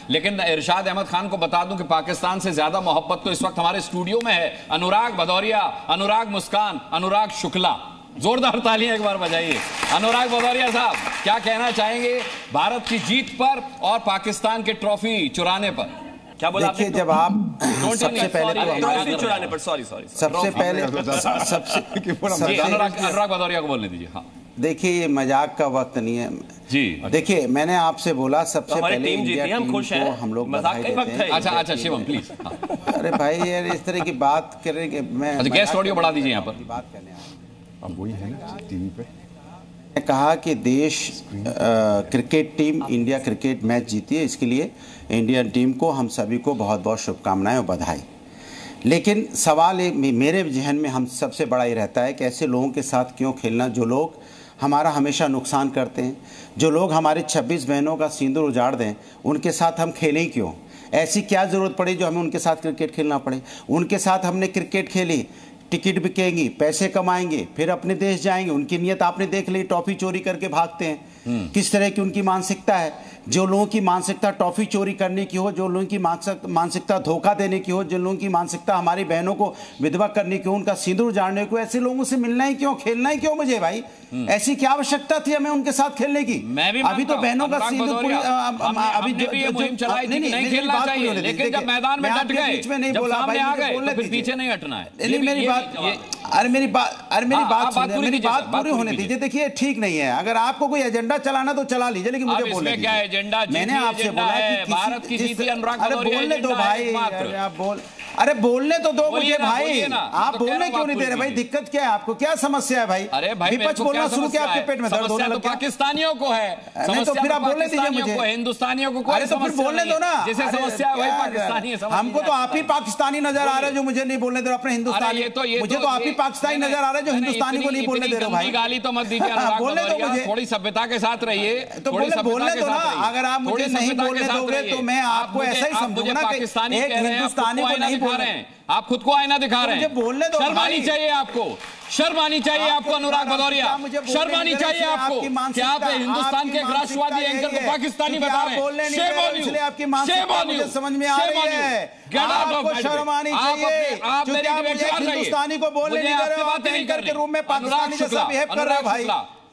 लेकिन इरशाद अहमद खान को बता दूं कि पाकिस्तान से ज्यादा मोहब्बत तो इस वक्त हमारे स्टूडियो में है अनुराग भदौरिया, अनुराग मुस्कान, अनुराग शुक्ला। जोरदार तालियां एक बार बजाइए। अनुराग भदौरिया साहब, क्या कहना चाहेंगे भारत की जीत पर और पाकिस्तान के ट्रॉफी चुराने पर? क्या बोला आपने? जब आप सबसे पहले चुराने पर, सॉरी सबसे पहले अनुराग भदौरिया को बोलने दीजिए। हाँ, देखिए ये मजाक का वक्त नहीं है जी। देखिए मैंने आपसे बोला सबसे पहले इंडिया टीम को हम लोग बधाई देते हैं। अच्छा शिवम प्लीज। अरे भाई यार इस तरह की बात करेंगे। मैं गेस्ट ऑडियो बढ़ा दीजिए यहाँ पर। बात करने अब वही है ना टीवी पे। मैंने कहा कि देश cricket team India cricket match जीती है, इसके लिए इंडियन टीम को हम सभी को बहुत बहुत शुभकामनाएं और बधाई। लेकिन सवाल मेरे जहन में हम सबसे बड़ा ही रहता है कि ऐसे लोगों के साथ क्यों खेलना जो लोग हमारा हमेशा नुकसान करते हैं, जो लोग हमारे 26 बहनों का सिंदूर उजाड़ दें, उनके साथ हम खेलें क्यों? ऐसी क्या ज़रूरत पड़ी जो हमें उनके साथ क्रिकेट खेलना पड़े? उनके साथ हमने क्रिकेट खेली, टिकट बिकेंगी, पैसे कमाएंगे, फिर अपने देश जाएंगे। उनकी नीयत आपने देख ली, टॉफी चोरी करके भागते हैं। किस तरह की उनकी मानसिकता है? जो लोगों की मानसिकता टॉफी चोरी करने की हो, जो लोगों की मानसिकता धोखा देने की हो, जिन लोगों की मानसिकता हमारी बहनों को विधवा करने की हो, उनका सिंदूर जाड़ने को, ऐसे लोगों से मिलना ही क्यों, खेलना ही क्यों? मुझे भाई ऐसी क्या आवश्यकता थी हमें उनके साथ खेलने की? अभी तो बहनों का सिंदूर अभी नहीं खेलना चाहिए, लेकिन जब मैदान में डट गए, बीच में नहीं बोला भाई, बोलने फिर पीछे नहीं हटना है। मेरी बात मेरी बात पूरी होने दीजिए। देखिए ठीक नहीं है, अगर आपको कोई एजेंडा चलाना तो चला लीजिए, लेकिन मुझे बोलने क्या एजेंडा? मैंने आपसे बोला कि भारत की जीती अनुराग भदौरिया। बोलने दो भाई, अरे बोलने तो दो मुझे भाई। आप बोलने क्यों नहीं दे रहे भाई? दिक्कत क्या है आपको? क्या समस्या है भाई? अरे भाई विपक्ष बोलना शुरू किया, आपके पेट में दर्द होने लगा। पाकिस्तानियों को है तो फिर आप बोलने दीजिए मुझे। हिंदुस्तानियों को अरे तो फिर बोलने दो ना। जैसे समस्या वही पाकिस्तानी है। हमको तो आप ही पाकिस्तानी नजर आ रहे हो जो मुझे नहीं बोलने दे रहे अपने हिंदुस्तानी। मुझे तो आप ही पाकिस्तानी नजर आ रहे हो जो हिंदुस्तानी को नहीं बोलने दे रहे भाई। गाली तो मत दीजिए अनुराग भदौरिया, थोड़ी सभ्यता के साथ रहिए। तो बोलने दो ना। अगर आप मुझे नहीं बोलने दोगे तो मैं आपको ऐसा ही समझूंगा कि एक हिंदुस्तानी को नहीं बोल रहे हैं। आप खुद को आईना दिखा रहे हैं। बोलने दो। शर्म आनी चाहिए आपको, शर्म आनी चाहिए आपको अनुराग भदौरिया, शर्म आनी चाहिए आपको कि आप हिंदुस्तान के एक राष्ट्रवादी एंकर को पाकिस्तानी बता रहे हैं। Shame on you, shame on you, समझ में आ रही है। गेट आउट ऑफ आपको शर्म आनी चाहिए। आप मेरी हिंदुस्तानी को बोलने नहीं दे रहे हो, आप एंकर के रूम में पाकिस्तानी जैसा बिहेव कर रहे हो भाई।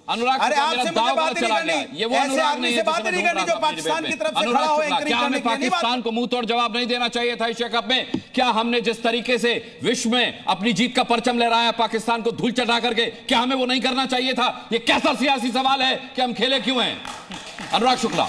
अनुराग, अरे आपसे मुझे बात नहीं करनी, ये वो ऐसे आदमी से बात नहीं करनी जो पाकिस्तान की तरफ से खड़ा हो एंकरिंग क्या हमें करने के लिए। पाकिस्तान को मुंह तोड़ जवाब नहीं देना चाहिए था एशिया कप में? क्या हमने जिस तरीके से विश्व में अपनी जीत का परचम लहराया पाकिस्तान को धूल चटा करके, क्या हमें वो नहीं करना चाहिए था? ये कैसा सियासी सवाल है कि हम खेले क्यों हैं? अनुराग शुक्ला,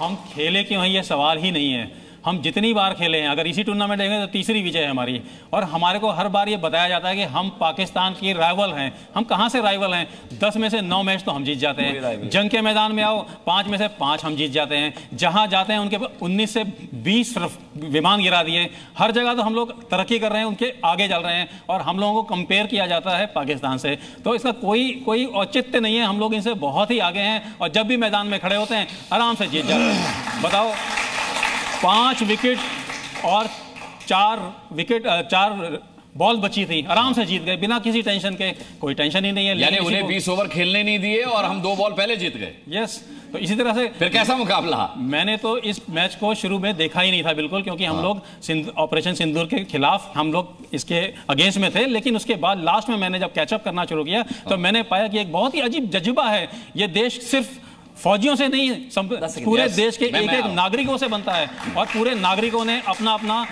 हम खेले क्यों हैं ये सवाल ही नहीं है। हम जितनी बार खेले हैं, अगर इसी टूर्नामेंट देखेंगे तो तीसरी विजय है हमारी। और हमारे को हर बार ये बताया जाता है कि हम पाकिस्तान की राइवल हैं। हम कहाँ से राइवल हैं? 10 में से 9 मैच तो हम जीत जाते हैं। जंग के मैदान में आओ, 5 में से 5 हम जीत जाते हैं। जहाँ जाते हैं उनके 19 से 20 विमान गिरा दिए। हर जगह तो हम लोग तरक्की कर रहे हैं, उनके आगे चल रहे हैं, और हम लोगों को कंपेयर किया जाता है पाकिस्तान से। तो इसका कोई औचित्य नहीं है। हम लोग इनसे बहुत ही आगे हैं, और जब भी मैदान में खड़े होते हैं आराम से जीत जाते हैं। बताओ, 5 विकेट और 4 बॉल बची थी, आराम से जीत गए बिना किसी टेंशन के। कोई टेंशन ही नहीं है। यानी उन्हें 20 ओवर खेलने नहीं दिए और हम 2 बॉल पहले जीत गए। यस, तो इसी तरह से फिर कैसा मुकाबला? मैंने तो इस मैच को शुरू में देखा ही नहीं था बिल्कुल, क्योंकि हम लोग ऑपरेशन सिंदूर के खिलाफ हम लोग इसके अगेंस्ट में थे। लेकिन उसके बाद लास्ट में मैंने जब कैचअप करना शुरू किया तो मैंने पाया कि एक बहुत ही अजीब जज्बा है। ये देश सिर्फ फौजियों से नहीं, पूरे देश के एक एक नागरिकों से बनता है, और पूरे नागरिकों ने अपना अपना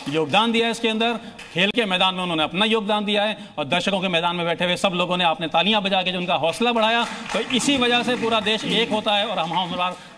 योगदान दिया है इसके अंदर। खेल के मैदान में उन्होंने अपना योगदान दिया है, और दर्शकों के मैदान में बैठे हुए सब लोगों ने आपने तालियां बजा के जो उनका हौसला बढ़ाया। तो इसी वजह से पूरा देश एक होता है, और हम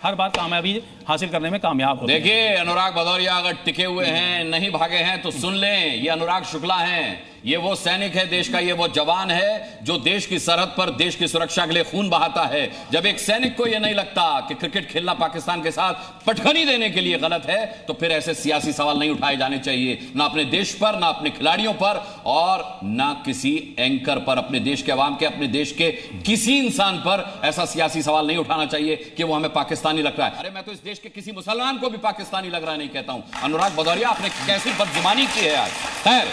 हर बार कामयाबी हासिल करने में कामयाब होते हैं। देखिए अनुराग भदौरिया अगर टिके हुए हैं, नहीं भागे हैं, तो सुन लें, ये अनुराग शुक्ला हैं। ये वो सैनिक है देश का, ये वो जवान है जो देश की सरहद पर देश की सुरक्षा के लिए खून बहाता है। जब एक सैनिक को यह नहीं लगता कि क्रिकेट खेलना पाकिस्तान के साथ पटखनी देने के लिए गलत है, तो फिर ऐसे सियासी सवाल नहीं उठाए जाने चाहिए, ना अपने देश पर, ना अपने खिलाड़ियों पर, और ना किसी एंकर पर। अपने देश के अवाम के, अपने देश के किसी इंसान पर ऐसा सियासी सवाल नहीं उठाना चाहिए कि वो हमें पाकिस्तानी लग रहा है। अरे मैं तो इस देश के किसी मुसलमान को भी पाकिस्तानी लग रहा नहीं कहता हूं। अनुराग भदौरिया, आपने कैसी बदजुबानी की है आज। खैर,